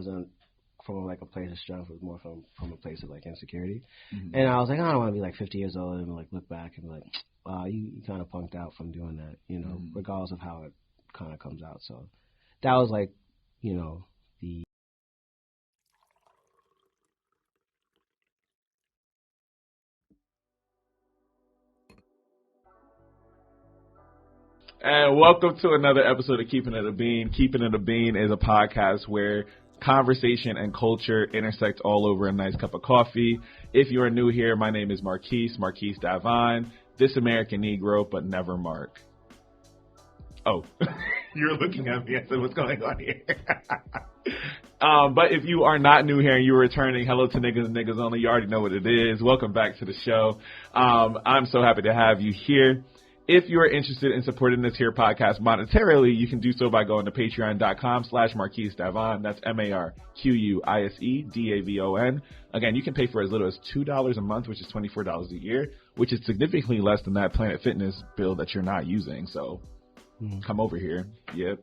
wasn't from like a place of strength. It was more from a place of like insecurity. Mm-hmm. And I was like, I don't want to be like 50 years old and like look back and be like, wow, you kind of punked out from doing that, you know, regardless of how it kind of comes out. So that was like, you know, the. And welcome to another episode of Keepin It a Bean. Keepin It a Bean is a podcast where conversation and culture intersect all over a nice cup of coffee. If you are new here, my name is Marquise Davon, this American Negro, but never Mark. Oh, you're looking at me. I said, what's going on here? But if you are not new here and you're returning, hello to niggas and niggas only. You already know what it is. Welcome back to the show. I'm so happy to have you here. If you are interested in supporting this here podcast monetarily, you can do so by going to patreon.com/marquisedavon. That's MarquiseDavon. Again, you can pay for as little as $2 a month, which is $24 a year, which is significantly less than that Planet Fitness bill that you're not using. So come over here. Yep.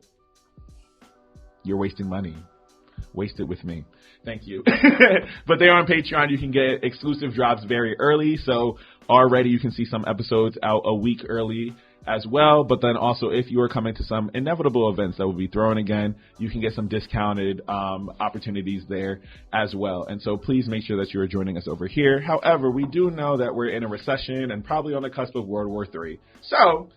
You're wasting money. Waste it with me. Thank you. But there on Patreon, you can get exclusive drops very early. So already you can see some episodes out a week early as well. But then also if you are coming to some inevitable events that will be thrown again, you can get some discounted opportunities there as well. And so please make sure that you are joining us over here. However, we do know that we're in a recession and probably on the cusp of World War III. So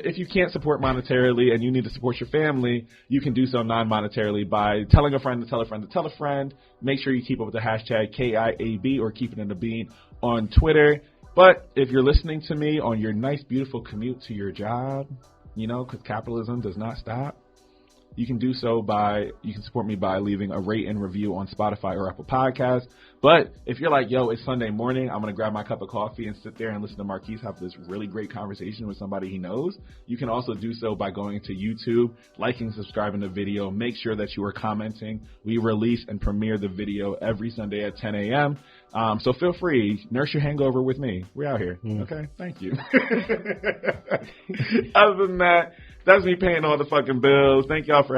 if you can't support monetarily and you need to support your family, you can do so non-monetarily by telling a friend to tell a friend to tell a friend. Make sure you keep up with the hashtag KIAB or Keepin It a Bean on Twitter. But if you're listening to me on your nice, beautiful commute to your job, you know, because capitalism does not stop, you can do so you can support me by leaving a rate and review on Spotify or Apple Podcasts. But if you're like, yo, it's Sunday morning, I'm going to grab my cup of coffee and sit there and listen to Marquise have this really great conversation with somebody he knows, you can also do so by going to YouTube, liking, subscribing to the video. Make sure that you are commenting. We release and premiere the video every Sunday at 10 a.m. So feel free, nurse your hangover with me. We're out here. Okay? Thank you. Other than that, that's me paying all the fucking bills. Thank y'all for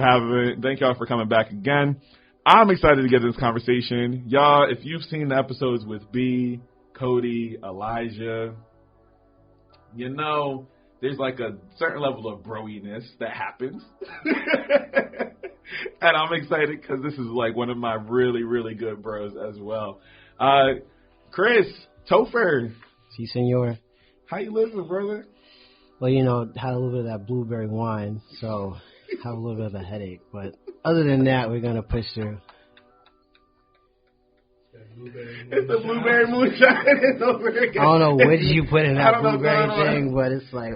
coming back again. I'm excited to get this conversation. Y'all, if you've seen the episodes with B, Cody, Elijah, you know, there's like a certain level of broiness that happens. And I'm excited because this is like one of my really, really good bros as well. Chris, Topher. Si, senor. How you living, brother? Well, you know, had a little bit of that blueberry wine, so have a little bit of a headache. But other than that, we're going to push through. It's the blueberry moonshine. It's over again. I don't know what you put in that blueberry thing, but it's like,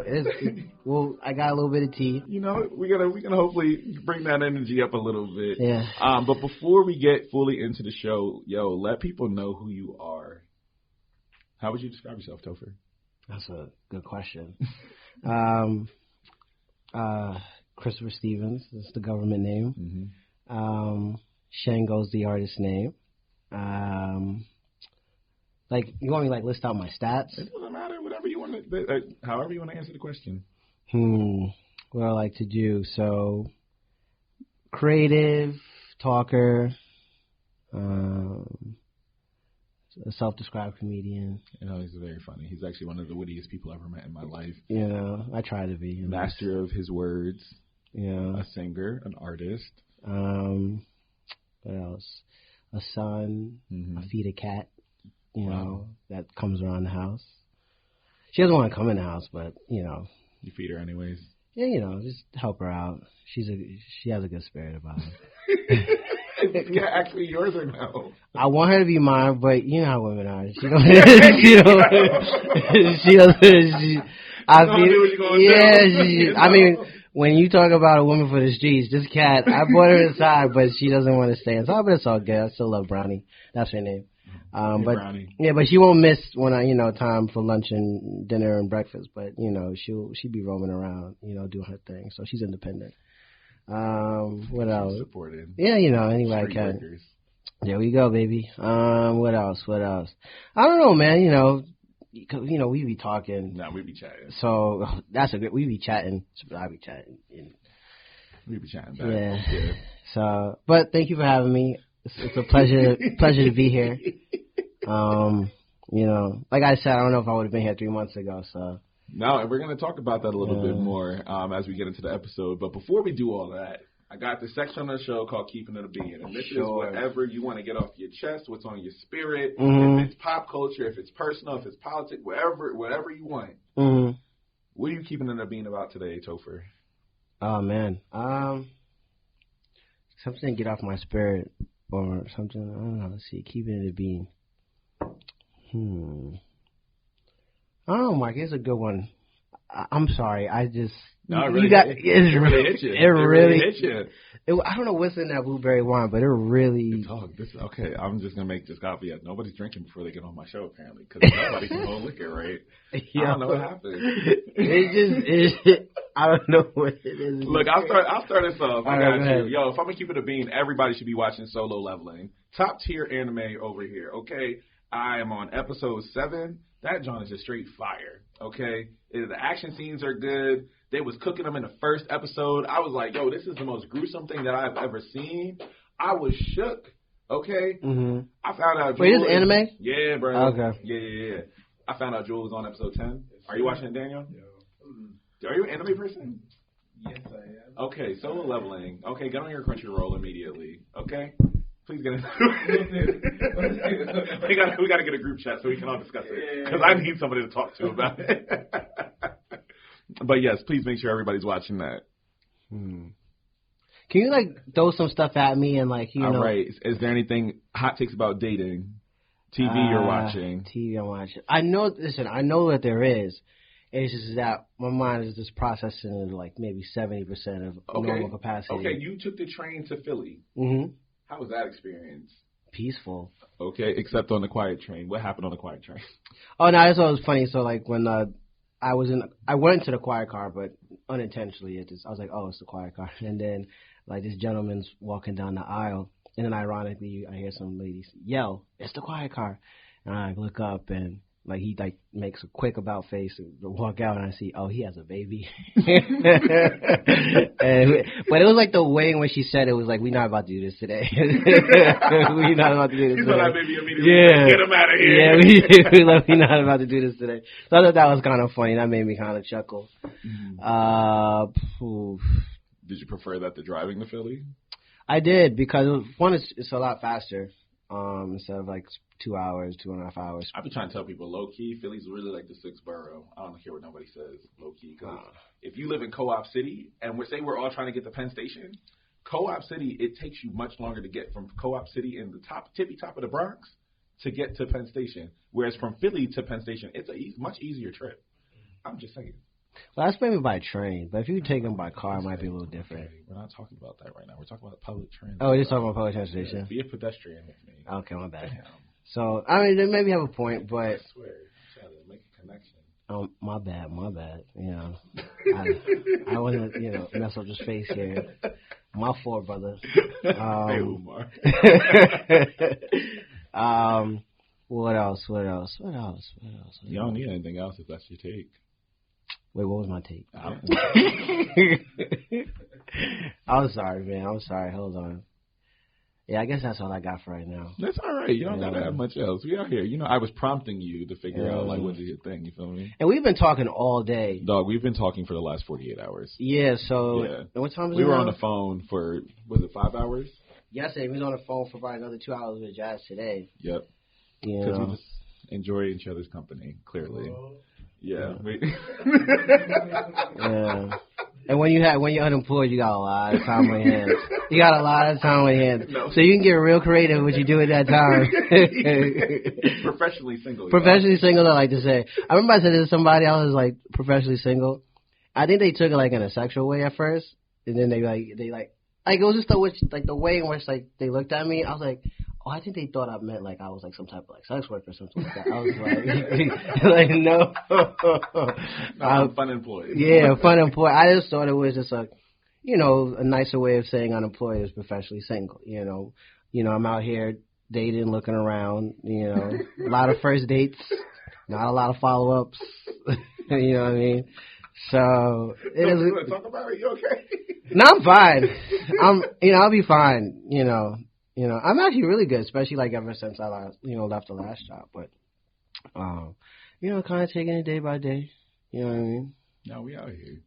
well, I got a little bit of tea. You know, we're gonna hopefully bring that energy up a little bit. Yeah. But before we get fully into the show, yo, let people know who you are. How would you describe yourself, Topher? That's a good question. Christopher Stevens is the government name. Mm-hmm. Shango's the artist name. Like, you want me to like list out my stats? It doesn't matter. Whatever you want to, however you want to answer the question. What I like to do. So, creative, talker, a self-described comedian. You know, he's very funny. He's actually one of the wittiest people I've ever met in my life. You know, I try to be. Master of his words. Yeah. A singer, an artist. What else? A son. Mm-hmm. I feed a cat. You know, that comes around the house. She doesn't want to come in the house, but, you know. You feed her anyways? Yeah, you know, just help her out. She has a good spirit about her. Is this cat actually yours or no? I want her to be mine, but you know how women are. She don't. I mean, when you talk about a woman for the streets, this cat, I brought her inside, but she doesn't want to stay inside. But it's all good. I still love Brownie. That's her name. Brownie. Yeah, but she won't miss when time for lunch and dinner and breakfast. But she'll be roaming around, doing her thing. So she's independent. What else? Supported. Yeah, anybody I can. Breakers. There we go, baby. What else? I don't know, man. We be talking. No, we be chatting. So that's we be chatting. I be chatting. We be chatting back. Yeah. So, but thank you for having me. It's a pleasure to be here. You know, like I said, I don't know if I would have been here 3 months ago. So no, and we're going to talk about that a little bit more as we get into the episode. But before we do all that, I got this section on the show called Keepin It, and this is whatever you want to get off your chest, what's on your spirit. If it's pop culture, if it's personal, if it's politics, whatever you want. What are you keeping it being about today, Topher? Oh man, something to get off my spirit or something. I don't know. Let's see, keeping it being. I don't know, Mark. It's a good one. I'm sorry. I just it really hit you. It really hit you. I don't know what's in that blueberry wine, but it really. Okay, I'm just gonna make this caveat. Nobody's drinking before they get on my show, apparently, because nobody can hold liquor, right? Yeah. I don't know what happened. I don't know what it is. Look, I'll start us off. I got you. Yo, if I'm gonna keep it a bean, everybody should be watching Solo Leveling. Top tier anime over here. Okay, I am on episode 7. That John is just straight fire. Okay, the action scenes are good. They was cooking them in the first episode. I was like, yo, this is the most gruesome thing that I've ever seen. I was shook. Okay, I found out. Wait, is it anime? Yeah, bro. Okay. Yeah. I found out Jewel was on episode 10. Are you watching it, Daniel? Yeah. Are you an anime person? Yes, I am. Okay, Solo Leveling. Okay, get on your Crunchyroll immediately. Okay. Please get into it. we got to get a group chat so we can all discuss it. Because I need somebody to talk to about it. But yes, please make sure everybody's watching that. Can you throw some stuff at me and you know? All right. Is there anything hot takes about dating? TV you're watching? TV I'm watching. I know that there is. It's just that my mind is just processing maybe 70% of normal capacity. Okay, you took the train to Philly. How was that experience? Peaceful. Okay, except on the quiet train. What happened on the quiet train? Oh, no, that's what was funny. So, when I went into the quiet car, but unintentionally, I was like, oh, it's the quiet car. And then, this gentleman's walking down the aisle, and then ironically, I hear some ladies yell, it's the quiet car. And I look up, and he makes a quick about face and walk out, and I see, oh, he has a baby. But it was the way in which she said it was we're not about to do this today. We're not about to do this today. You saw that baby immediately. Get him out of here. Yeah, we're not about to do this today. So I thought that was kind of funny. That made me kind of chuckle. Did you prefer that to driving to Philly? I did, because one, it's a lot faster. Instead of 2 hours, 2.5 hours. I've been trying to tell people, low key, Philly's really like the sixth borough. I don't care what nobody says, low key. Because if you live in Co-op City, and we're all trying to get to Penn Station, Co-op City, it takes you much longer to get from Co-op City in the tippy top of the Bronx to get to Penn Station. Whereas from Philly to Penn Station, it's a much easier trip. I'm just saying. Well, that's maybe by train, but if you take them by car, it might be a little different. We're not talking about that right now. We're talking about public transit. Oh, you're talking about public transportation? Yeah, be a pedestrian with me. Okay, my bad. Damn. So, they maybe have a point, but... I swear, trying to make a connection. My bad. I wasn't, mess up his face here. My fault, brother. Hey, Umar. What else? You don't need anything else if that's your take. Wait, what was my take? I'm sorry, man. I'm sorry. Hold on. Yeah, I guess that's all I got for right now. That's all right. You don't got to have much else. We out here. I was prompting you to figure out, what's your thing. You feel me? And we've been talking all day. Dog, we've been talking for the last 48 hours. Yeah, so... Yeah. What time is it? We were on the phone for, was it 5 hours? Yesterday. We was on the phone for probably another 2 hours with Jazz today. Yep. Because we just enjoy each other's company, clearly. Yeah. Yeah. And when you're unemployed, you got a lot of time on your hands. You got a lot of time on your hands. No. So you can get real creative with what you do at that time. Professionally single. Professionally single, I like to say. I remember I said to somebody, I was professionally single. I think they took it in a sexual way at first, and then they it was just the way in which they looked at me. I was like, oh, I think they thought I meant I was some type of sex worker or something like that. I was no. I'm fun employed. Yeah, fun employed. I just thought it was just a nicer way of saying unemployed is professionally single. I'm out here dating, looking around. A lot of first dates, not a lot of follow-ups. You know what I mean? So it is. You want to talk about it? You okay? No, I'm fine. I'll be fine. I'm actually really good, especially like ever since I left the last job. But kind of taking it day by day. You know what I mean? No, we out here.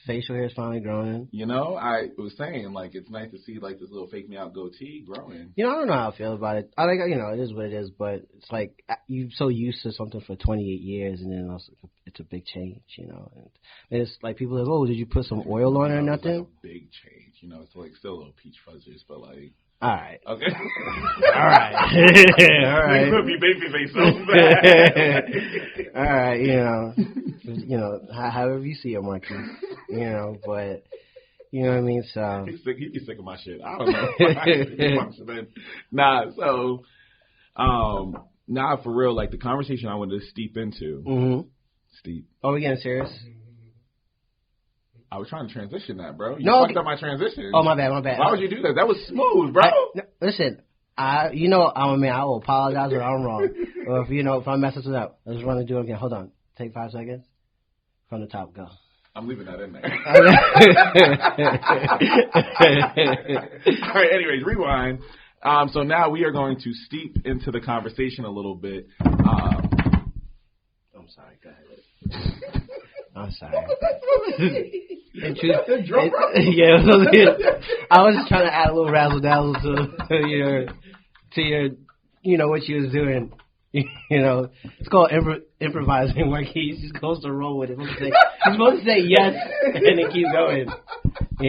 Facial hair is finally growing. I was saying, like, it's nice to see, like, this little fake me out goatee growing. I don't know how I feel about it. I like, it is what it is, but it's like you're so used to something for 28 years, and then it's a big change, And it's like people are like, oh, did you put some oil on it or nothing? It's like a big change, It's like still a little peach fuzzers, but like. All right. Okay. All right. All right. You put me baby face so bad. All right. However you see it, Marquise. But you know what I mean. So he's sick of my shit. I don't know. For real. Like the conversation I wanted to steep into. Mm-hmm. Steep. Oh, we getting serious? I was trying to transition that, bro. You fucked up my transition. Oh, my bad. Why would you do that? That was smooth, bro. Listen, I'm a man. I will apologize when I'm wrong. Or if I mess it up, let's run and do it again. Hold on. Take 5 seconds. From the top, go. I'm leaving that in there. All right, anyways, rewind. So now we are going to steep into the conversation a little bit. I'm sorry. Go ahead. I'm sorry. I was just trying to add a little razzle dazzle to your what you was doing. It's called improvising. Marquise just goes to roll with it. He's supposed to say yes and then keep going. Do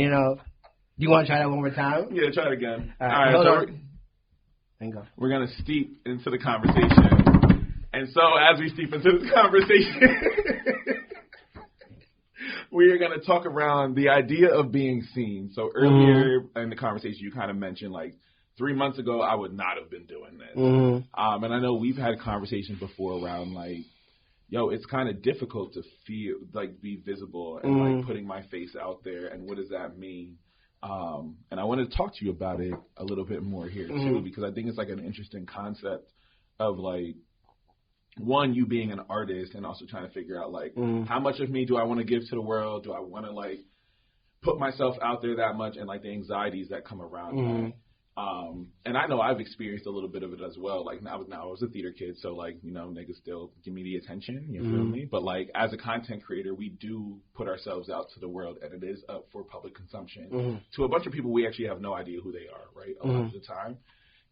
you want to try that one more time? Yeah, try it again. All right, hold on. And go. We're gonna steep into the conversation, and so as we steep into this conversation. We are going to talk around the idea of being seen. So earlier in the conversation, you kind of mentioned, like, 3 months ago, I would not have been doing this. Mm-hmm. And I know we've had conversations before around, like, it's kind of difficult to feel, like, be visible and, like, putting my face out there. And what does that mean? And I wanted to talk to you about it a little bit more here, too, because I think it's, like, an interesting concept of, like, one, you being an artist and also trying to figure out, like, how much of me do I want to give to the world? Do I want to, like, put myself out there that much? And, like, the anxieties that come around that. And I know I've experienced a little bit of it as well. Like, I was a theater kid, so, like, niggas still give me the attention. You feel me? But, like, as a content creator, we do put ourselves out to the world, and it is up for public consumption. To a bunch of people, we actually have no idea who they are, right, a lot of the time.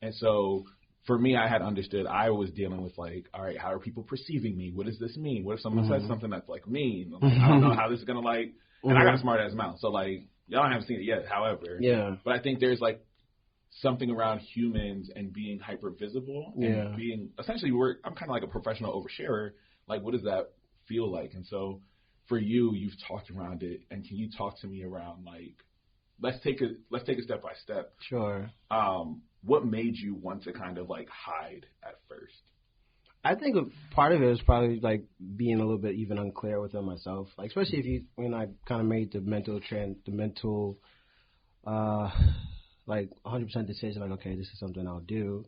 And so for me, I had understood I was dealing with, like, all right, how are people perceiving me? What does this mean? What if someone says something that's, like, mean? Like, I don't know how this is going to, like, and I got a smart-ass mouth. So, like, y'all haven't seen it yet, however. Yeah. But I think there's, like, something around humans and being hyper-visible and being, essentially, I'm kind of like a professional oversharer. Like, what does that feel like? And so for you, you've talked around it, and can you talk to me around, like, let's take a step by step. Sure. What made you want to kind of, like, hide at first? I think part of it is probably, like, being a little bit even unclear within myself. Like, especially when I kind of made the mental, like, 100% decision, like, okay, this is something I'll do.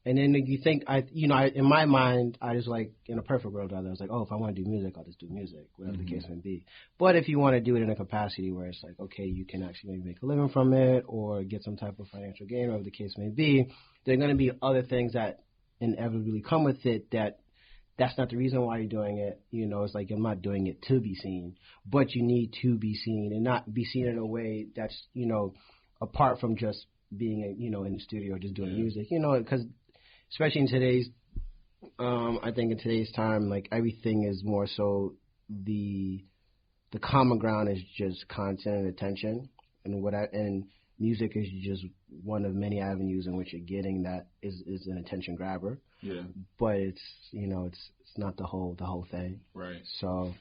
And then you think, in my mind, I just, like, in a perfect world, I was like, oh, if I want to do music, I'll just do music, whatever the case may be. But if you want to do it in a capacity where it's like, okay, you can actually maybe make a living from it or get some type of financial gain, whatever the case may be, there are going to be other things that inevitably come with it that's not the reason why you're doing it. It's like, I'm not doing it to be seen, but you need to be seen and not be seen in a way that's, apart from just being, in the studio or just doing music, because especially in today's, I think in today's time, like, everything is more so the common ground is just content and attention, and music is just one of many avenues in which you're getting that is an attention grabber. Yeah. But it's it's not the whole thing. Right. So.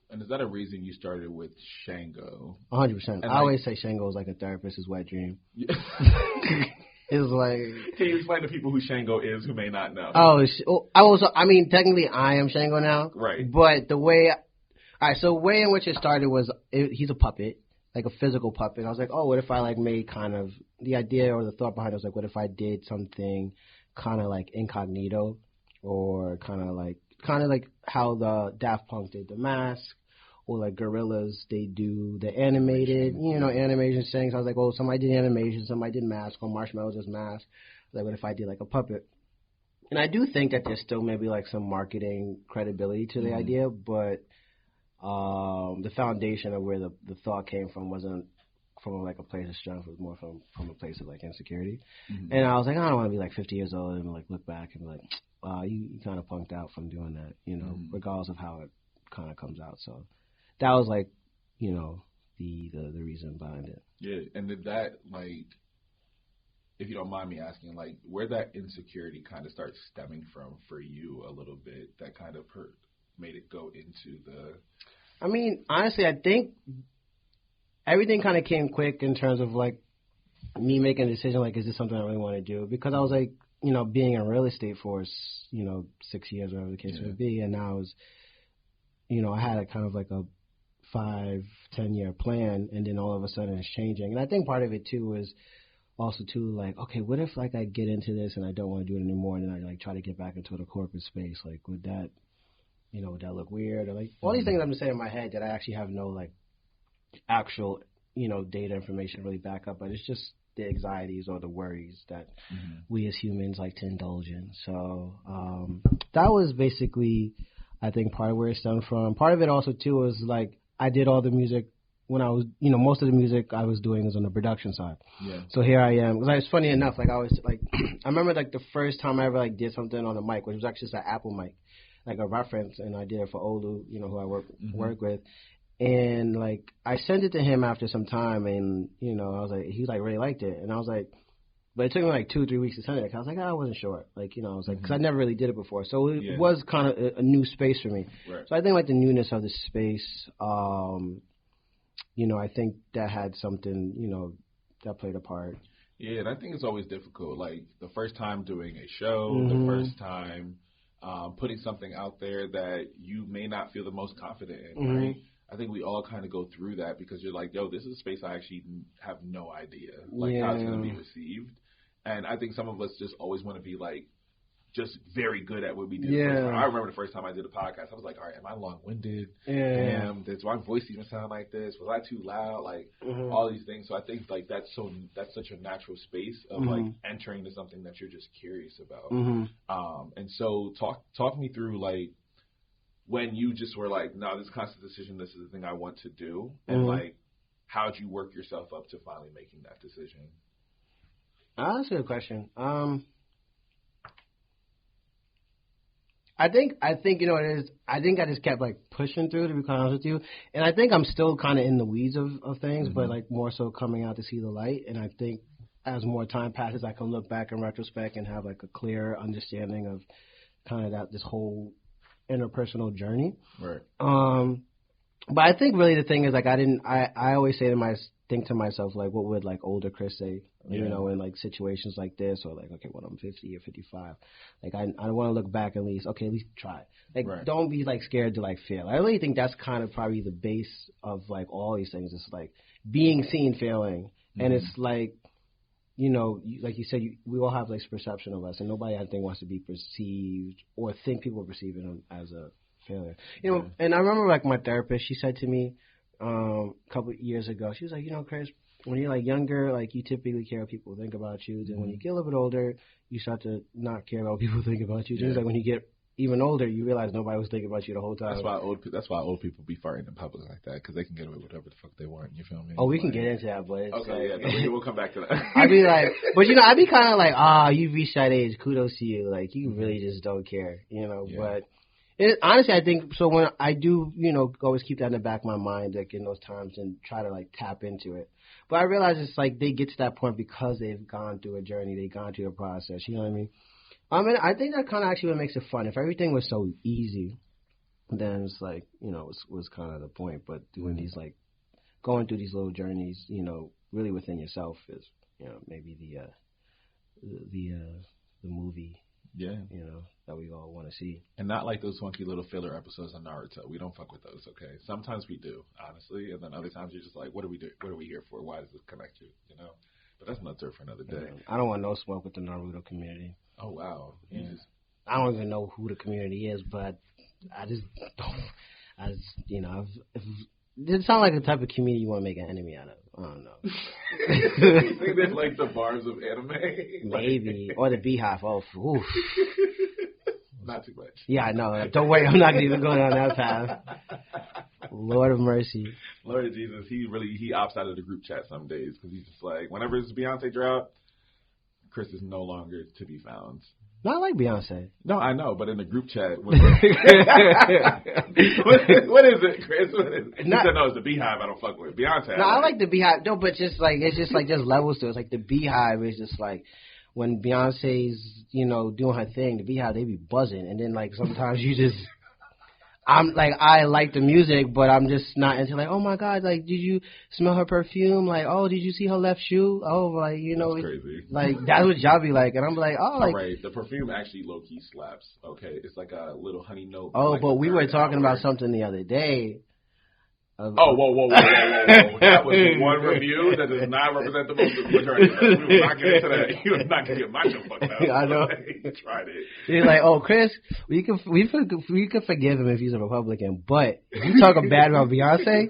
And is that a reason you started with Shango? 100%. I always say Shango is like a therapist's wet dream. Yeah. It's like. Can you explain to people who Shango is who may not know? Technically I am Shango now. Right. But the way in which it started was he's a puppet, like a physical puppet. I was like, oh, what if I like made kind of the idea or the thought behind it was like, what if I did something kind of like incognito or kind of like how the Daft Punk did The Mask, or like Gorillas, they do the animated, animation things. I was like, well, somebody did animation, somebody did mask, or Marshmallow does mask. Like, what if I did like a puppet? And I do think that there's still maybe like some marketing credibility to the idea, but the foundation of where the thought came from wasn't from like a place of strength. It was more from a place of like insecurity. And I was like, I don't want to be like 50 years old and like look back and be like, wow, you kind of punked out from doing that, regardless of how it kind of comes out. So that was like, the reason behind it. Yeah, and did that, like, if you don't mind me asking, like, where that insecurity kind of starts stemming from for you a little bit, that kind of made it go into the... I mean, honestly, I think everything kind of came quick in terms of, like, me making a decision, like, is this something I really want to do? Because I was, like, being in real estate for, 6 years, whatever the case would be, and now I was, I had a kind of like a 5-10 year plan, and then all of a sudden it's changing. And I think part of it, too, is also, too, like, okay, what if, like, I get into this and I don't want to do it anymore, and then I, like, try to get back into the corporate space? Like, would that look weird? Or, like, all these things I'm just saying in my head that I actually have no, like, actual, data information really back up, but it's just the anxieties or the worries that we as humans like to indulge in. So that was basically, I think, part of where it stemmed from. Part of it also, too, was, like, I did all the music when I was, most of the music I was doing was on the production side. Yeah. So here I am. It's funny enough, like, I was, like, I remember, like, the first time I ever, like, did something on the mic, which was actually just an Apple mic, like a reference, and I did it for Olu, who I work with. And, like, I sent it to him after some time, and, I was like, he, like, really liked it. And I was like, but it took me, like, 2-3 weeks to send it. I was like, I wasn't sure. Like, I was like, because I never really did it before. So it was kind of a new space for me. Right. So I think, like, the newness of the space, I think that had something, that played a part. Yeah, and I think it's always difficult. Like, the first time doing a show, the first time putting something out there that you may not feel the most confident in, right? I think we all kind of go through that because you're like, yo, this is a space I actually have no idea, like, how it's going to be received. And I think some of us just always want to be, like, just very good at what we do. Yeah. I remember the first time I did a podcast, I was like, all right, am I long-winded? Yeah. Damn, does my voice even sound like this? Was I too loud? Like, all these things. So I think, like, that's such a natural space of, like, entering into something that you're just curious about. And so talk me through, like, when you just were like, no, this is a conscious decision, this is the thing I want to do, and, like, how'd you work yourself up to finally making that decision? That's a good question. I think it is. I think I just kept, like, pushing through, to be quite honest with you. And I think I'm still kind of in the weeds of things, but, like, more so coming out to see the light. And I think as more time passes, I can look back in retrospect and have, like, a clear understanding of kind of this whole interpersonal journey. Right. But I think really the thing is, like, I always think to myself, like, what would, like, older Chris say, in, like, situations like this, or, like, okay, when I'm 50 or 55, like, I want to look back at least try. Like, don't be, like, scared to, like, fail. I really think that's kind of probably the base of, like, all these things. It's, like, being seen failing. And it's, like, like you said, we all have, like, perception of us, and nobody, I think, wants to be perceived or think people are perceiving them as a failure. And I remember, like, my therapist, she said to me a couple of years ago, she was like, Chris, when you're, like, younger, like, you typically care what people think about you. Then when you get a little bit older, you start to not care about what people think about you. It's like when you get even older, you realize nobody was thinking about you the whole time. That's why old people be farting in public like that, because they can get away with whatever the fuck they want. You feel me? Oh, we can get into that, but it's okay, we'll come back to that. I'd be like, but I'd be kind of like, you reached that age, kudos to you. Like, you really just don't care, But honestly, I think so. When I do, always keep that in the back of my mind, like, in those times, and try to, like, tap into it. But I realize it's like they get to that point because they've gone through a journey, they've gone through a process. You know what I mean? I think that kind of actually what makes it fun. If everything was so easy, then it's like, was kind of the point. But doing these, like, going through these little journeys, really within yourself is, maybe the movie. Yeah. That we all want to see. And not like those funky little filler episodes on Naruto. We don't fuck with those, okay? Sometimes we do, honestly. And then other times you're just like, what are we here for? Why does this connect you? But that's another story for another day. I don't want no smoke with the Naruto community. Oh, wow. I don't even know who the community is, but I as you know, it sounds like the type of community you want to make an enemy out of. I don't know. You think they like the bars of anime? Maybe. Or the Beehive. Oh, oof. Not too much. Yeah, I know. Don't worry, I'm not even going on that path. Lord of mercy. Lord Jesus, he opts out of the group chat some days because he's just like, whenever it's Beyonce drop, Chris is no longer to be found. Not like Beyonce. No, I know, but in the group chat, what is it, Chris? What is it? He said, no, it's the Beehive I don't fuck with. Beyonce. No, I like the Beehive. No, but just like, it's just like there's levels to it. It's like the Beehive is just like, when Beyonce's, doing her thing, the Beehive, they be buzzing. And then, like, sometimes you just, I'm like, I like the music, but I'm just not into, like, oh my God, like, did you smell her perfume? Like, oh, did you see her left shoe? Oh, like, that's crazy. Like, that's what y'all be like. And I'm like, oh, like. All right, the perfume actually low-key slaps, okay? It's like a little honey note. Oh, like but we were talking about something the other day. Whoa. That was one review that does not represent the majority. We will not get into that. You are not going to get my show fucked up. I know. You tried it. He's like, oh, Chris, we could forgive him if he's a Republican, but if you talk bad about Beyonce,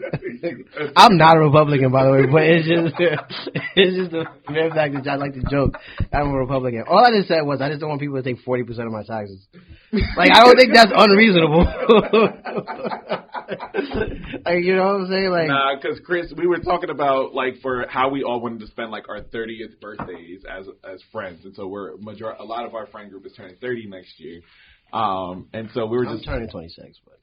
I'm not a Republican, by the way, but it's just the mere fact that I like to joke. I'm a Republican. All I just said was I just don't want people to take 40% of my taxes. Like, I don't think that's unreasonable. Like, you know what I'm saying? Like, nah, because Chris, we were talking about like for how we all wanted to spend like our 30th birthdays as friends, and so a lot of our friend group is turning 30 next year, and so we were I'm turning 26. But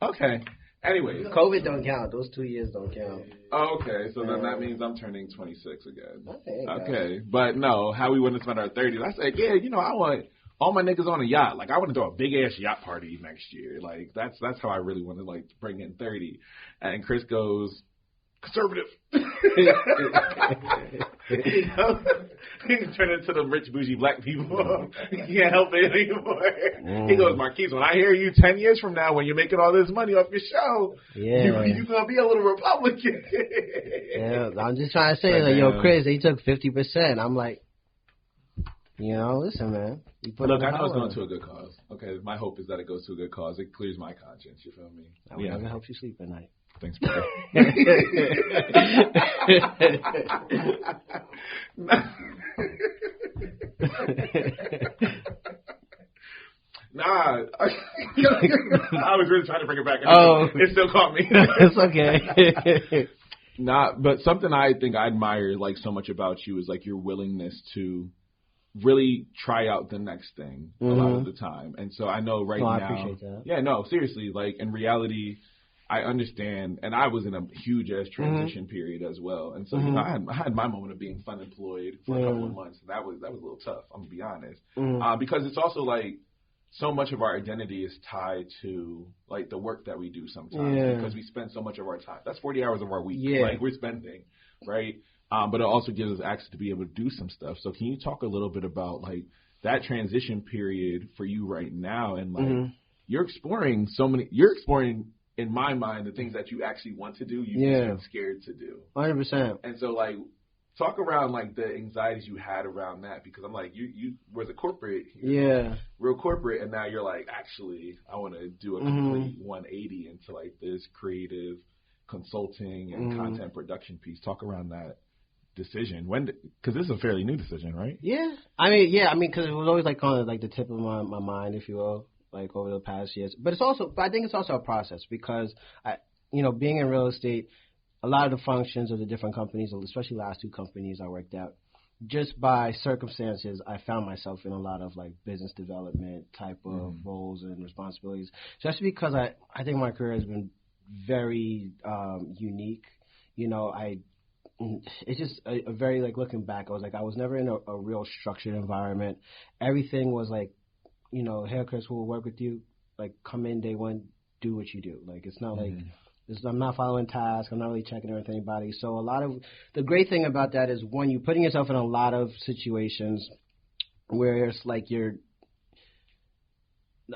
okay. Anyways, COVID don't count. Those 2 years don't count. Oh, okay, so then that means I'm turning 26 again. Okay, but no, how we want to spend our 30s? I said, yeah, I want all my niggas on a yacht. Like, I want to throw a big ass yacht party next year. Like, that's how I really want to like bring in 30. And Chris goes, conservative. He turned into the rich bougie black people. He can't help it anymore. He goes, Marquise, when I hear you 10 years from now when you're making all this money off your show, you're going to be a little Republican. Yeah, I'm just trying to say, like, yo, Chris, they took 50%. I'm like, listen, man. Look, I know it's going to a good cause. Okay, my hope is that it goes to a good cause. It clears my conscience. You feel me? That helps you sleep at night. Thanks, brother. Nah, I was really trying to bring it back. It still caught me. It's okay. Nah, but something I think I admire like so much about you is like your willingness to really try out the next thing a lot of the time. And so I know now. I appreciate that. Yeah, no, seriously. Like in reality, I understand, and I was in a huge ass transition period as well. And so I had my moment of being unemployed for a couple of months. And that was a little tough. I'm gonna be honest, because it's also like so much of our identity is tied to like the work that we do sometimes because we spend so much of our time. That's 40 hours of our week. Like we're spending, right? But it also gives us access to be able to do some stuff. So can you talk a little bit about like that transition period for you right now? And like you're exploring in my mind the things that you actually want to do. You've been scared to do. 100%. And so like talk around like the anxieties you had around that, because I'm like you was a corporate, real corporate, and now you're like actually I want to do a complete 180 into like this creative consulting and content production piece. Talk around that decision because this is a fairly new decision, right? I mean because it was always like on like the tip of my mind, if you will, like over the past years. But I think it's also a process because being in real estate, a lot of the functions of the different companies, especially the last two companies I worked at, just by circumstances, I found myself in a lot of like business development type of roles and responsibilities. Just because I think my career has been very unique. It's just a very, like, looking back, I was never in a real structured environment. Everything was like, hey, Chris, we'll work with you. Like, come in day one, do what you do. Like, it's not like, I'm not following tasks. I'm not really checking in with anybody. So the great thing about that is, one, you're putting yourself in a lot of situations where it's like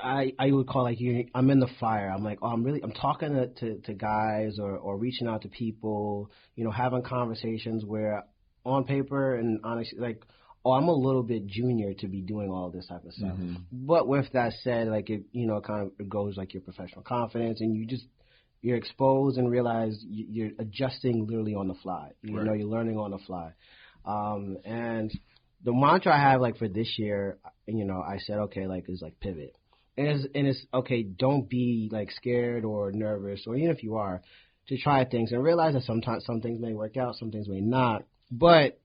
I would call like I'm in the fire. I'm like, I'm talking to guys or reaching out to people, having conversations where on paper and honestly, like oh, I'm a little bit junior to be doing all this type of stuff. But with that said, like it, kind of it goes like your professional confidence, and you're exposed and realize you're adjusting literally on the fly. You know, you're learning on the fly. And the mantra I have like for this year, I said, okay, like is like pivot. And it's okay, don't be like scared or nervous, or even if you are, to try things and realize that sometimes some things may work out, some things may not, but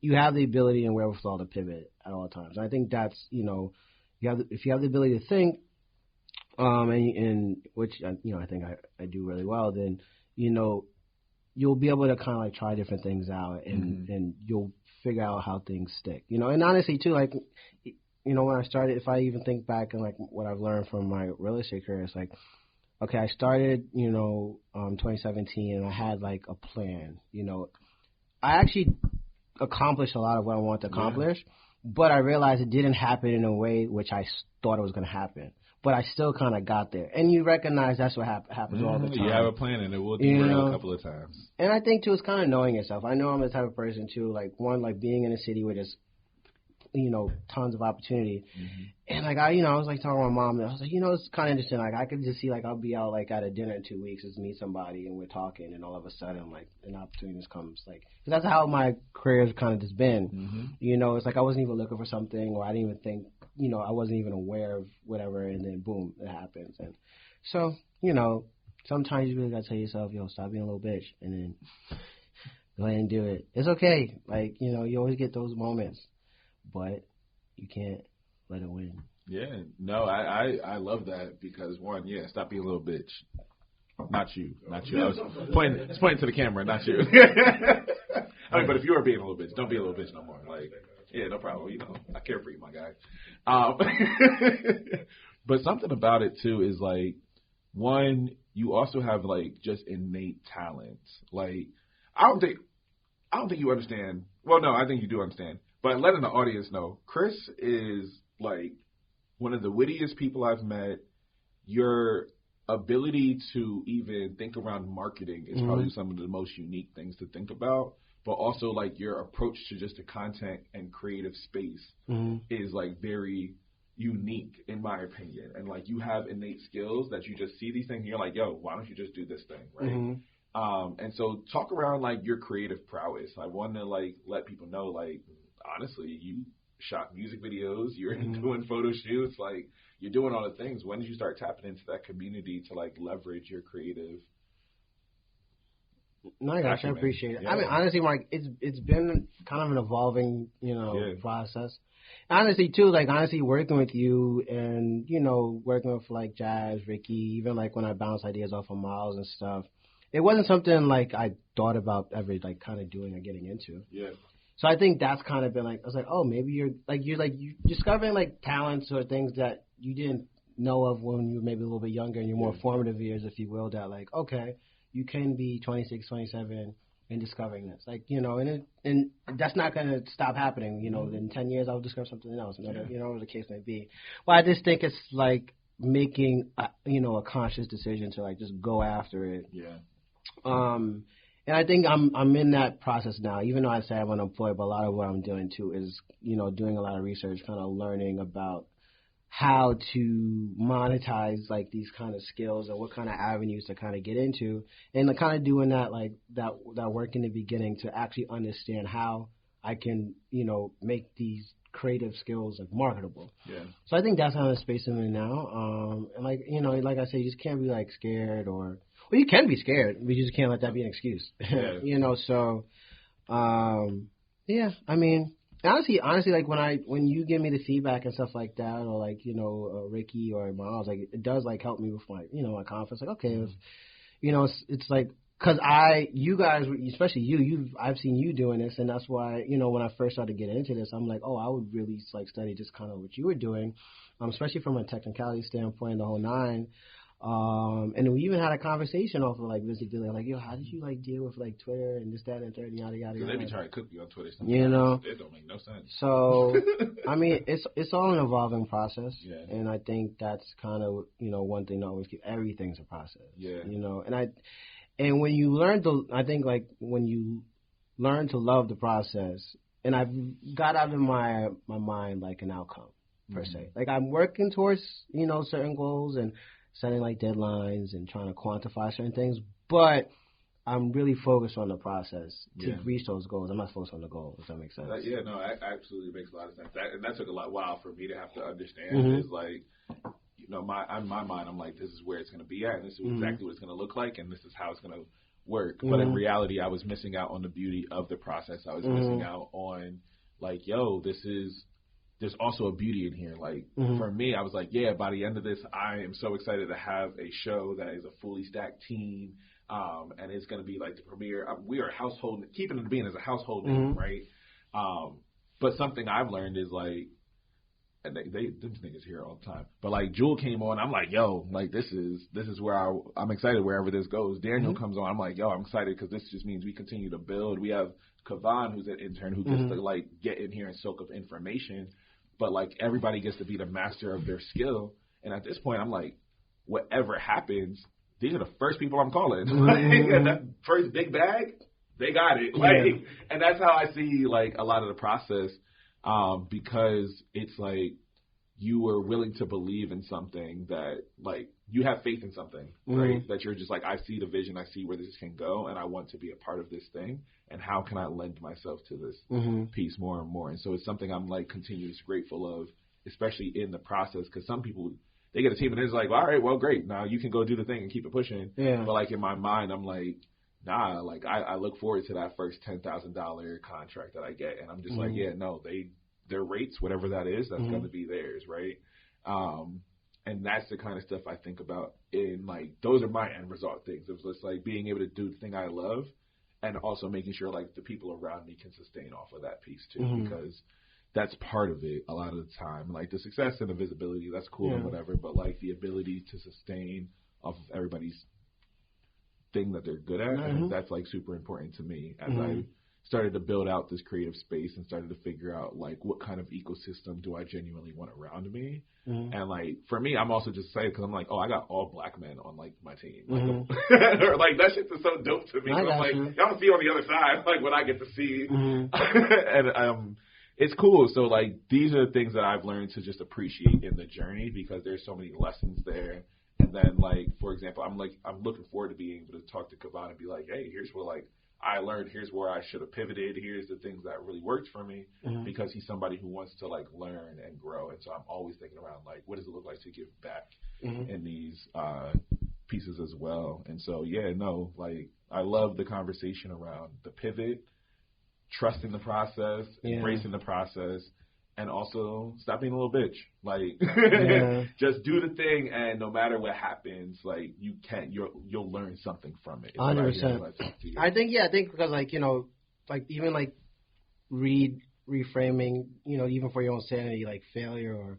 you have the ability and wherewithal to pivot at all times. And I think that's, if you have the ability to think, and which, I think I do really well, then, you'll be able to kind of like try different things out, and you'll figure out how things stick, and honestly too, like, when I started, if I even think back and like what I've learned from my real estate career, it's like, okay, I started, 2017, and I had like a plan, I actually accomplished a lot of what I wanted to accomplish, but I realized it didn't happen in a way which I thought it was going to happen. But I still kind of got there. And you recognize that's what happens all the time. You have a plan, and it will derail a couple of times. And I think, too, it's kind of knowing yourself. I know I'm the type of person, too, like, one, like, being in a city where there's, tons of opportunity. And, like, I was, like, talking to my mom, and I was like, it's kind of interesting. Like, I could just see, like, I'll be out, like, at a dinner in 2 weeks, just meet somebody, and we're talking, and all of a sudden, like, an opportunity just comes. Like, cause that's how my career has kind of just been. It's like I wasn't even looking for something, or I didn't even think, I wasn't even aware of whatever, and then, boom, it happens. And so, sometimes you really got to tell yourself, stop being a little bitch, and then go ahead and do it. It's okay. Like, you always get those moments, but you can't let it win. Yeah, no, I love that because, one, stop being a little bitch. Not you. I was pointing to the camera, not you. I mean, but if you are being a little bitch, don't be a little bitch no more. Like, yeah, no problem. I care for you, my guy. But something about it too is like, one, you also have like just innate talent. Like, I don't think you understand. Well, no, I think you do understand. But letting the audience know, Chris is like one of the wittiest people I've met. Your ability to even think around marketing is probably some of the most unique things to think about. But also, like, your approach to just the content and creative space is, like, very unique, in my opinion. And, like, you have innate skills that you just see these things, and you're like, yo, why don't you just do this thing, right? And so talk around, like, your creative prowess. I want to, like, let people know, like, honestly, you shot music videos, you're doing photo shoots, like, you're doing all the things. When did you start tapping into that community to, like, leverage your creative? No, I appreciate it. Yeah. I mean, honestly, Mark, it's been kind of an evolving, process. Honestly, too, like, working with you and, working with, like, Jazz, Ricky, even, like, when I bounce ideas off of Miles and stuff, it wasn't something, like, I thought about ever, like, kind of doing or getting into. Yeah. So I think that's kind of been, like, I was like, oh, maybe you're discovering, like, talents or things that you didn't know of when you were maybe a little bit younger in your more formative years, if you will, that, like, okay, you can be 26, 27 and discovering this. Like, and that's not going to stop happening. In 10 years, I'll discover something else, whatever the case may be. But I just think it's like making, a conscious decision to, like, just go after it. Yeah. And I think I'm in that process now, even though I say I'm unemployed, but a lot of what I'm doing, too, is, doing a lot of research, kind of learning about how to monetize, like, these kind of skills and what kind of avenues to kind of get into, and kind of doing that, like, that work in the beginning to actually understand how I can, make these creative skills, like, marketable. Yeah. So I think that's kind of the space I'm in now. And, like, like I say, you just can't be, like, scared well, you can be scared, but you just can't let that be an excuse. Yeah. So, yeah, I mean, honestly, like, when you give me the feedback and stuff like that, or, like, Ricky or Miles, like, it does, like, help me with my, my confidence. Like, okay, it's like, because you guys, especially I've seen you doing this, and that's why, when I first started getting into this, I'm like, oh, I would really, like, study just kind of what you were doing, especially from a technicality standpoint, the whole nine. And we even had a conversation off of, like, Visit Dealer, like, yo, how did you, like, deal with, like, Twitter and this, that, and third, and yada, yada, yada. They be trying to cook you on Twitter sometimes. It don't make no sense. So, I mean, it's all an evolving process. Yeah. And I think that's kind of, one thing to always keep. Everything's a process. Yeah. And when you learn to, I think, like, when you learn to love the process, and I've got out of my mind like an outcome per se. Like I'm working towards, you know, certain goals and setting like deadlines and trying to quantify certain things, but I'm really focused on the process to reach those goals. I'm not focused on the goal, if that makes sense. That absolutely makes a lot of sense. That took a while for me to have to understand. Is like, you know, in my mind, I'm like, this is where it's going to be at, and this is exactly what it's going to look like, and this is how it's going to work. But in reality, I was missing out on the beauty of the process. I was missing out on, like, there's also a beauty in here. Like, for me, I was like, by the end of this, I am so excited to have a show that is a fully stacked team. And it's going to be like the premiere. We are a household. Keepin It is a household name, right? But something I've learned is like, and them niggas here all the time. But like Jewel came on, I'm like, yo, like this is where I'm excited wherever this goes. Daniel comes on, I'm like, yo, I'm excited because this just means we continue to build. We have Davon, who's an intern who gets to like get in here and soak up information. But like everybody gets to be the master of their skill. And at this point, I'm like, whatever happens, these are the first people I'm calling. Like, that first big bag, they got it. Like, and that's how I see like a lot of the process, because it's like you were willing to believe in something that like you have faith in something, right? That you're just like, I see the vision, I see where this can go, and I want to be a part of this thing. And how can I lend myself to this piece more and more? And so it's something I'm like continuously grateful of, especially in the process, because some people, they get a team and it's like, all right, well, great. Now you can go do the thing and keep it pushing. Yeah. But like in my mind, I'm like, nah, like I look forward to that first $10,000 contract that I get. And I'm just like, no, their rates, whatever that is, that's going to be theirs. Right. And that's the kind of stuff I think about in like, those are my end result things. It was just like being able to do the thing I love and also making sure like the people around me can sustain off of that piece too, because that's part of it a lot of the time. Like the success and the visibility, that's cool and whatever, but like the ability to sustain off of everybody's thing that they're good at, and that's like super important to me as I started to build out this creative space and started to figure out like what kind of ecosystem do I genuinely want around me. And like for me, I'm also just excited because I'm like, oh, I got all black men on like my team. Like that shit is so dope to me. I'm like, y'all see on the other side like what I get to see. And it's cool. So, like, these are the things that I've learned to just appreciate in the journey because there's so many lessons there. And then, like, for example, I'm looking forward to being able to talk to Davon and be like, hey, here's what, like, I learned. Here's where I should have pivoted. Here's the things that really worked for me because he's somebody who wants to, like, learn and grow. And so I'm always thinking around, like, what does it look like to give back in these pieces as well? And so, like, I love the conversation around the pivot, trusting the process, embracing the process, and also stop being a little bitch. Like, just do the thing, and no matter what happens, like you'll learn something from it. 100%. I think because like like even like reframing, even for your own sanity, like failure or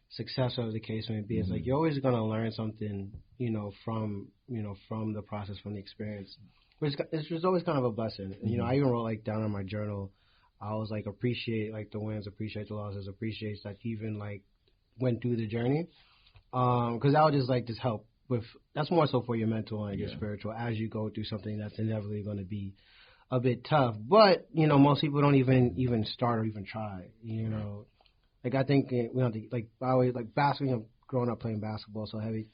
success, whatever the case may be, it's like you're always gonna learn something, from the process, from the experience. It's just always kind of a blessing. And, I even wrote like down in my journal, I was like, appreciate like the wins, appreciate the losses, appreciate that you even like went through the journey. Because that would just help with, that's more so for your mental and your spiritual as you go through something that's inevitably going to be a bit tough. But, most people don't even start or even try, Like I think, like I always, like basketball, growing up playing basketball so heavy,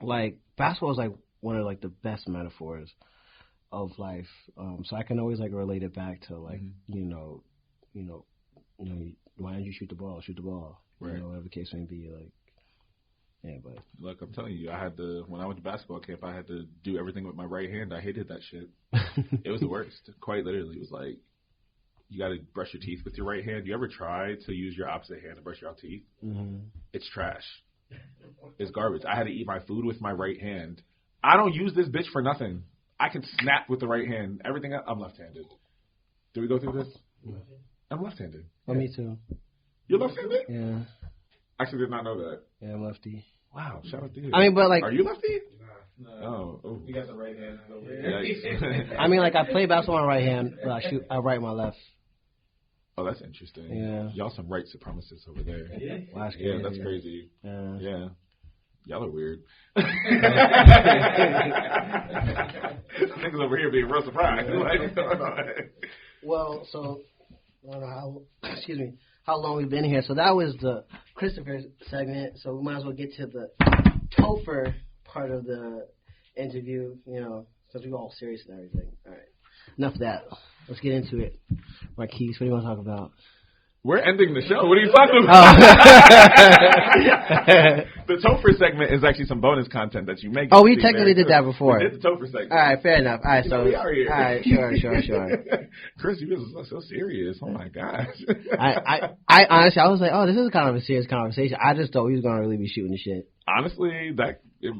like basketball is like one of like the best metaphors of life, so I can always like relate it back to like why don't you shoot the ball, right? Whatever the case may be, like but look, I'm telling you, when I went to basketball camp, I had to do everything with my right hand. I hated that shit. It was the worst. Quite literally, it was like you got to brush your teeth with your right hand. You ever try to use your opposite hand to brush your teeth? It's trash. It's garbage. I had to eat my food with my right hand. I don't use this bitch for nothing. I can snap with the right hand. Everything else, I'm left-handed. Did we go through this? Yeah. I'm left-handed. Oh, me too. You're left-handed? Yeah. I actually did not know that. Yeah, I'm lefty. Wow, shout out to you. I mean, but like, are you lefty? No. Oh. You got the right hand over here. Yeah. I mean, like, I play basketball on my right hand, but I write my left. Oh, that's interesting. Yeah. Y'all some right supremacists over there. Yeah. Well, yeah, that's crazy. Yeah. Y'all are weird. Niggas over here being real surprised. Well, so I don't know how, excuse me, how long we've been here. So that was the Christopher segment. So we might as well get to the Topher part of the interview, you know, since we're all serious and everything. All right. Enough of that. Let's get into it. Marquise, what do you want to talk about? We're ending the show. What are you talking about? The Topher segment is actually some bonus content that you make. Oh, we technically did that before. We did the Topher segment. All right, fair enough. All right, so we are here. All right, sure. Chris, you was so serious. Oh my gosh. I honestly, I was like, oh, this is kind of a serious conversation. I just thought we was gonna really be shooting the shit. Honestly,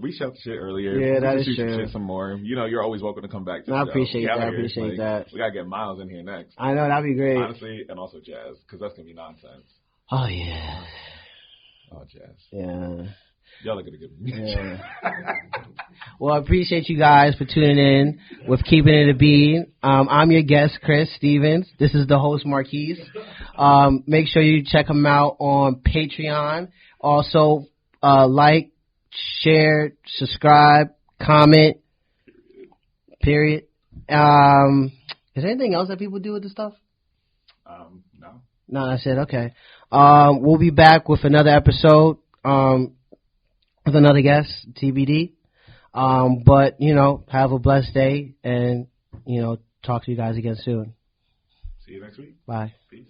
we shot the shit earlier. Yeah, that is shoot true. Shit some more. You know, you're always welcome to come back. I appreciate that. We gotta get Miles in here next. I know, that'd be great. Honestly, and also Jazz, because that's gonna be nonsense. Oh yeah. Oh, Jazz. Yeah. Y'all are gonna give me. Yeah. Well, I appreciate you guys for tuning in with Keepin It a Beat. I'm your guest, Chris Stevens. This is the host, Marquise. Make sure you check him out on Patreon. Also, like, share, subscribe, comment, period. Is there anything else that people do with this stuff? No. No, that's it. Okay. We'll be back with another episode, with another guest, TBD. But, you know, have a blessed day and, you know, talk to you guys again soon. See you next week. Bye. Peace.